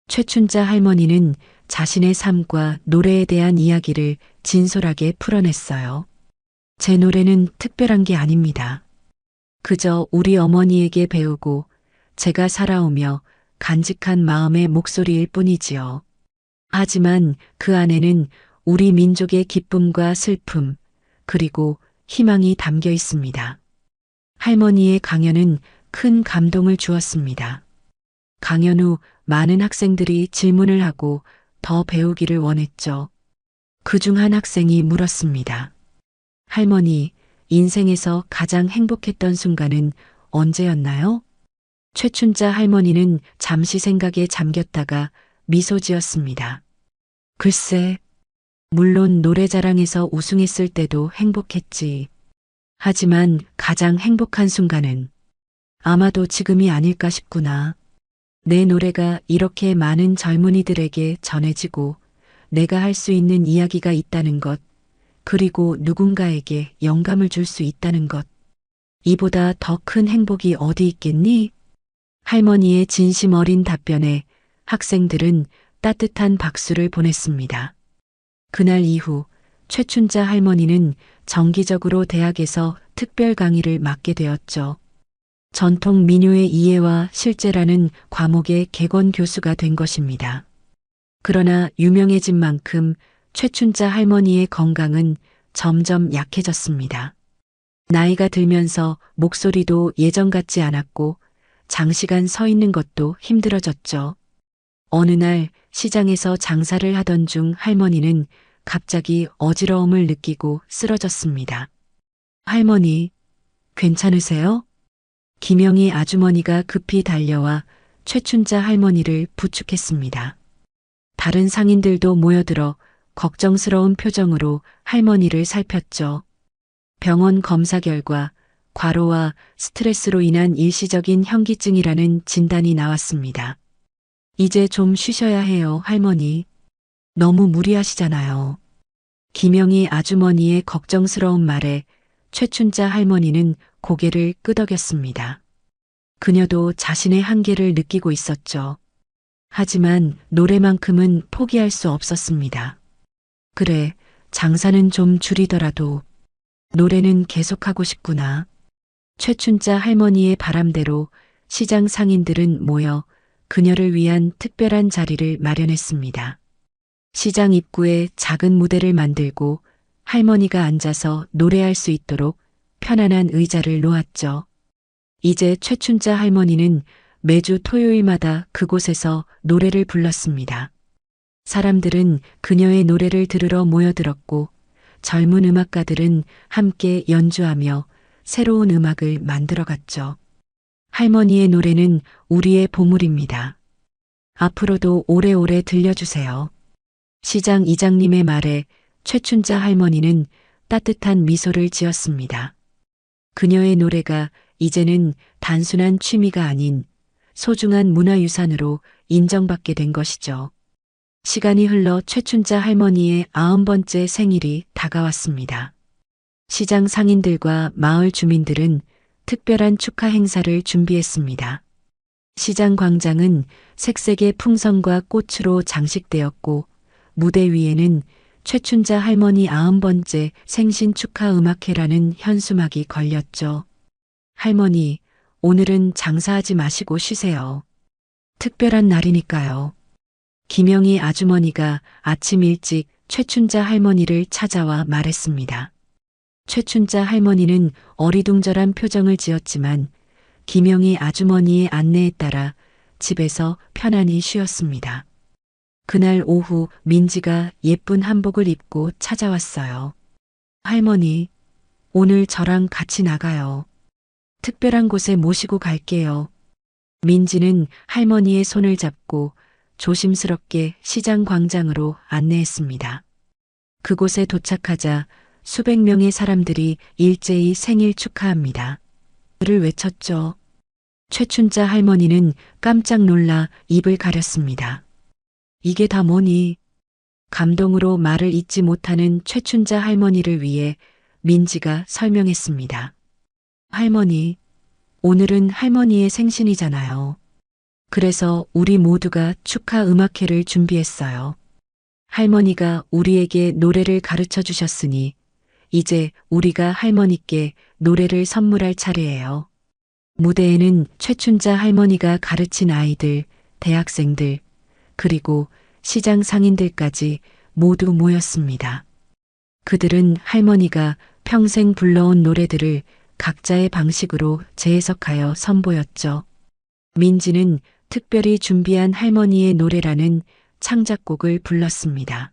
[SPEAKER 1] 최춘자 할머니는 자신의 삶과 노래에 대한 이야기를 진솔하게 풀어냈어요. 제 노래는 특별한 게 아닙니다. 그저 우리 어머니에게 배우고 제가 살아오며 간직한 마음의 목소리일 뿐이지요. 하지만 그 안에는 우리 민족의 기쁨과 슬픔, 그리고 희망이 담겨 있습니다. 할머니의 강연은 큰 감동을 주었습니다. 강연 후 많은 학생들이 질문을 하고 더 배우기를 원했죠. 그중 한 학생이 물었습니다. 할머니, 인생에서 가장 행복했던 순간은 언제였나요? 최춘자 할머니는 잠시 생각에 잠겼다가 미소 지었습니다. 글쎄, 물론 노래자랑에서 우승했을 때도 행복했지. 하지만 가장 행복한 순간은 아마도 지금이 아닐까 싶구나. 내 노래가 이렇게 많은 젊은이들에게 전해지고 내가 할 수 있는 이야기가 있다는 것, 그리고 누군가에게 영감을 줄 수 있다는 것. 이보다 더 큰 행복이 어디 있겠니? 할머니의 진심 어린 답변에 학생들은 따뜻한 박수를 보냈습니다. 그날 이후 최춘자 할머니는 정기적으로 대학에서 특별 강의를 맡게 되었죠. 전통 민요의 이해와 실제라는 과목의 객원 교수가 된 것입니다. 그러나 유명해진 만큼 최춘자 할머니의 건강은 점점 약해졌습니다. 나이가 들면서 목소리도 예전 같지 않았고 장시간 서 있는 것도 힘들어졌죠. 어느 날 시장에서 장사를 하던 중 할머니는 갑자기 어지러움을 느끼고 쓰러졌습니다. 할머니, 괜찮으세요? 김영희 아주머니가 급히 달려와 최춘자 할머니를 부축했습니다. 다른 상인들도 모여들어 걱정스러운 표정으로 할머니를 살폈죠. 병원 검사 결과 과로와 스트레스로 인한 일시적인 현기증이라는 진단이 나왔습니다. 이제 좀 쉬셔야 해요, 할머니. 너무 무리하시잖아요. 김영희 아주머니의 걱정스러운 말에 최춘자 할머니는 고개를 끄덕였습니다. 그녀도 자신의 한계를 느끼고 있었죠. 하지만 노래만큼은 포기할 수 없었습니다. 그래, 장사는 좀 줄이더라도 노래는 계속하고 싶구나. 최춘자 할머니의 바람대로 시장 상인들은 모여 그녀를 위한 특별한 자리를 마련했습니다. 시장 입구에 작은 무대를 만들고 할머니가 앉아서 노래할 수 있도록 편안한 의자를 놓았죠. 이제 최춘자 할머니는 매주 토요일마다 그곳에서 노래를 불렀습니다. 사람들은 그녀의 노래를 들으러 모여들었고 젊은 음악가들은 함께 연주하며 새로운 음악을 만들어갔죠. 할머니의 노래는 우리의 보물입니다. 앞으로도 오래오래 들려주세요. 시장 이장님의 말에 최춘자 할머니는 따뜻한 미소를 지었습니다. 그녀의 노래가 이제는 단순한 취미가 아닌 소중한 문화유산으로 인정받게 된 것이죠. 시간이 흘러 최춘자 할머니의 90번째 생일이 다가왔습니다. 시장 상인들과 마을 주민들은 특별한 축하 행사를 준비했습니다. 시장 광장은 색색의 풍선과 꽃으로 장식되었고 무대 위에는 최춘자 할머니 90번째 생신 축하 음악회라는 현수막이 걸렸죠. 할머니, 오늘은 장사하지 마시고 쉬세요. 특별한 날이니까요. 김영희 아주머니가 아침 일찍 최춘자 할머니를 찾아와 말했습니다. 최춘자 할머니는 어리둥절한 표정을 지었지만 김영희 아주머니의 안내에 따라 집에서 편안히 쉬었습니다. 그날 오후 민지가 예쁜 한복을 입고 찾아왔어요. 할머니, 오늘 저랑 같이 나가요. 특별한 곳에 모시고 갈게요. 민지는 할머니의 손을 잡고 조심스럽게 시장 광장으로 안내했습니다. 그곳에 도착하자 수백 명의 사람들이 일제히 생일 축하합니다. 를 외쳤죠. 최춘자 할머니는 깜짝 놀라 입을 가렸습니다. 이게 다 뭐니? 감동으로 말을 잇지 못하는 최춘자 할머니를 위해 민지가 설명했습니다. 할머니, 오늘은 할머니의 생신이잖아요. 그래서 우리 모두가 축하 음악회를 준비했어요. 할머니가 우리에게 노래를 가르쳐 주셨으니 이제 우리가 할머니께 노래를 선물할 차례예요. 무대에는 최춘자 할머니가 가르친 아이들, 대학생들, 그리고 시장 상인들까지 모두 모였습니다. 그들은 할머니가 평생 불러온 노래들을 각자의 방식으로 재해석하여 선보였죠. 민지는 특별히 준비한 할머니의 노래라는 창작곡을 불렀습니다.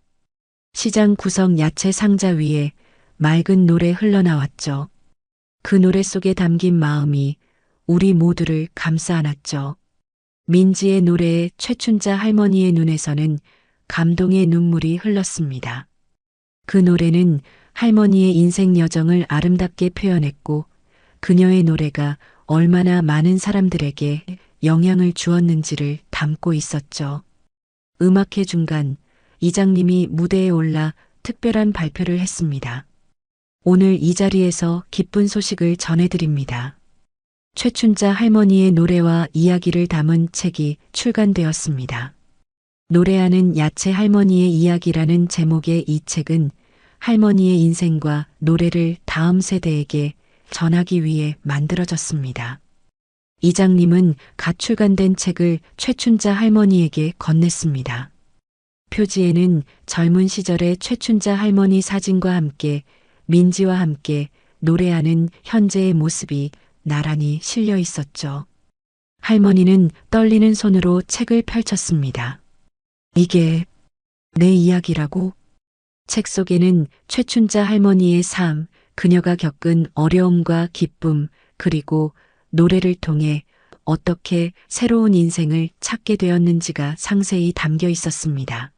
[SPEAKER 1] 시장 구석 야채 상자 위에 맑은 노래 흘러나왔죠. 그 노래 속에 담긴 마음이 우리 모두를 감싸 안았죠. 민지의 노래에 최춘자 할머니의 눈에서는 감동의 눈물이 흘렀습니다. 그 노래는 할머니의 인생 여정을 아름답게 표현했고 그녀의 노래가 얼마나 많은 사람들에게 영향을 주었는지를 담고 있었죠. 음악회 중간 이장님이 무대에 올라 특별한 발표를 했습니다. 오늘 이 자리에서 기쁜 소식을 전해드립니다. 최춘자 할머니의 노래와 이야기를 담은 책이 출간되었습니다. 노래하는 야채 할머니의 이야기라는 제목의 이 책은 할머니의 인생과 노래를 다음 세대에게 전하기 위해 만들어졌습니다. 이장님은 갓 출간된 책을 최춘자 할머니에게 건넸습니다. 표지에는 젊은 시절의 최춘자 할머니 사진과 함께 민지와 함께 노래하는 현재의 모습이 나란히 실려 있었죠. 할머니는 떨리는 손으로 책을 펼쳤습니다. 이게 내 이야기라고? 책 속에는 최춘자 할머니의 삶, 그녀가 겪은 어려움과 기쁨, 그리고 노래를 통해 어떻게 새로운 인생을 찾게 되었는지가 상세히 담겨 있었습니다.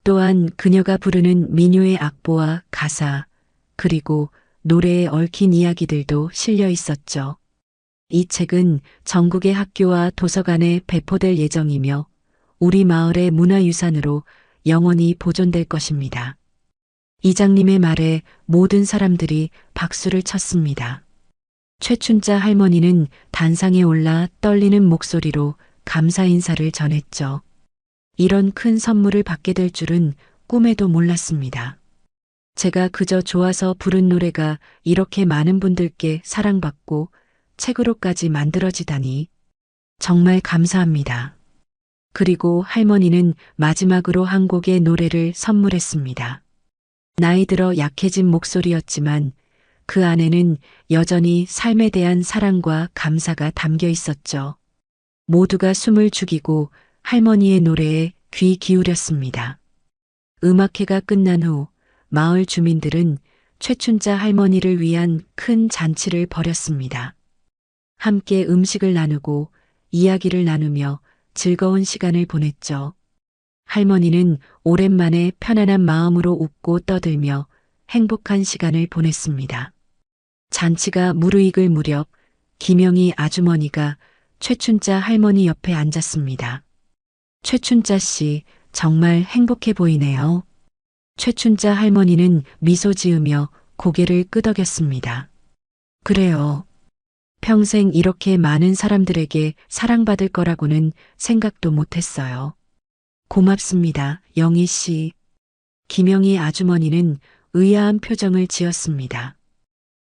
[SPEAKER 1] 또한 그녀가 부르는 민요의 악보와 가사, 그리고 노래에 얽힌 이야기들도 실려 있었죠. 이 책은 전국의 학교와 도서관에 배포될 예정이며 우리 마을의 문화유산으로 영원히 보존될 것입니다. 이장님의 말에 모든 사람들이 박수를 쳤습니다. 최춘자 할머니는 단상에 올라 떨리는 목소리로 감사 인사를 전했죠. 이런 큰 선물을 받게 될 줄은 꿈에도 몰랐습니다. 제가 그저 좋아서 부른 노래가 이렇게 많은 분들께 사랑받고 책으로까지 만들어지다니 정말 감사합니다. 그리고 할머니는 마지막으로 한 곡의 노래를 선물했습니다. 나이 들어 약해진 목소리였지만 그 안에는 여전히 삶에 대한 사랑과 감사가 담겨 있었죠. 모두가 숨을 죽이고 할머니의 노래에 귀 기울였습니다. 음악회가 끝난 후 마을 주민들은 최춘자 할머니를 위한 큰 잔치를 벌였습니다. 함께 음식을 나누고 이야기를 나누며 즐거운 시간을 보냈죠. 할머니는 오랜만에 편안한 마음으로 웃고 떠들며 행복한 시간을 보냈습니다. 잔치가 무르익을 무렵 김영희 아주머니가 최춘자 할머니 옆에 앉았습니다. 최춘자 씨, 정말 행복해 보이네요. 최춘자 할머니는 미소 지으며 고개를 끄덕였습니다. 그래요. 평생 이렇게 많은 사람들에게 사랑받을 거라고는 생각도 못했어요. 고맙습니다, 영희 씨. 김영희 아주머니는 의아한 표정을 지었습니다.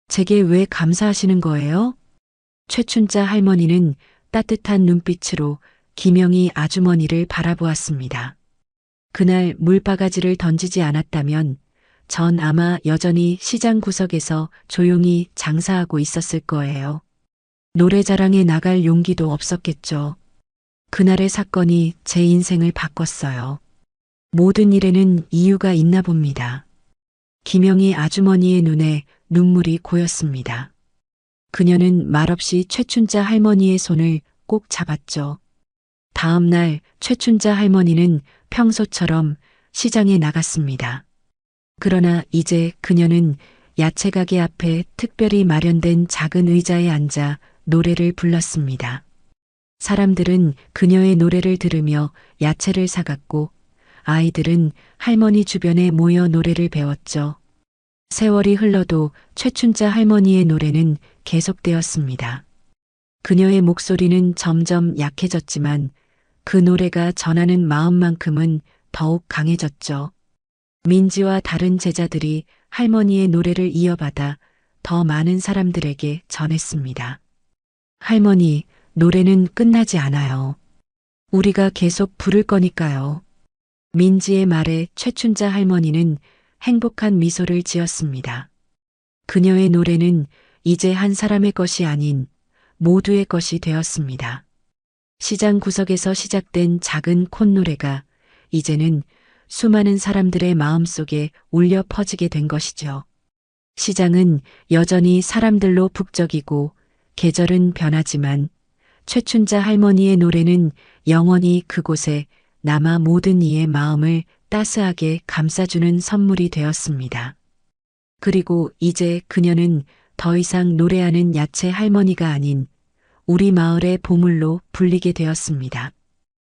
[SPEAKER 1] 제게 왜 감사하시는 거예요? 최춘자 할머니는 따뜻한 눈빛으로 김영희 아주머니를 바라보았습니다. 그날 물바가지를 던지지 않았다면 전 아마 여전히 시장 구석에서 조용히 장사하고 있었을 거예요. 노래자랑에 나갈 용기도 없었겠죠. 그날의 사건이 제 인생을 바꿨어요. 모든 일에는 이유가 있나 봅니다. 김영희 아주머니의 눈에 눈물이 고였습니다. 그녀는 말없이 최춘자 할머니의 손을 꼭 잡았죠. 다음 날 최춘자 할머니는 평소처럼 시장에 나갔습니다. 그러나 이제 그녀는 야채 가게 앞에 특별히 마련된 작은 의자에 앉아 노래를 불렀습니다. 사람들은 그녀의 노래를 들으며 야채를 사갔고 아이들은 할머니 주변에 모여 노래를 배웠죠. 세월이 흘러도 최춘자 할머니의 노래는 계속되었습니다. 그녀의 목소리는 점점 약해졌지만 그 노래가 전하는 마음만큼은 더욱 강해졌죠. 민지와 다른 제자들이 할머니의 노래를 이어받아 더 많은 사람들에게 전했습니다. 할머니, 노래는 끝나지 않아요. 우리가 계속 부를 거니까요. 민지의 말에 최춘자 할머니는 행복한 미소를 지었습니다. 그녀의 노래는 이제 한 사람의 것이 아닌 모두의 것이 되었습니다. 시장 구석에서 시작된 작은 콧노래가 이제는 수많은 사람들의 마음속에 울려 퍼지게 된 것이죠. 시장은 여전히 사람들로 북적이고 계절은 변하지만 최춘자 할머니의 노래는 영원히 그곳에 남아 모든 이의 마음을 따스하게 감싸주는 선물이 되었습니다. 그리고 이제 그녀는 더 이상 노래하는 야채 할머니가 아닌 우리 마을의 보물로 불리게 되었습니다.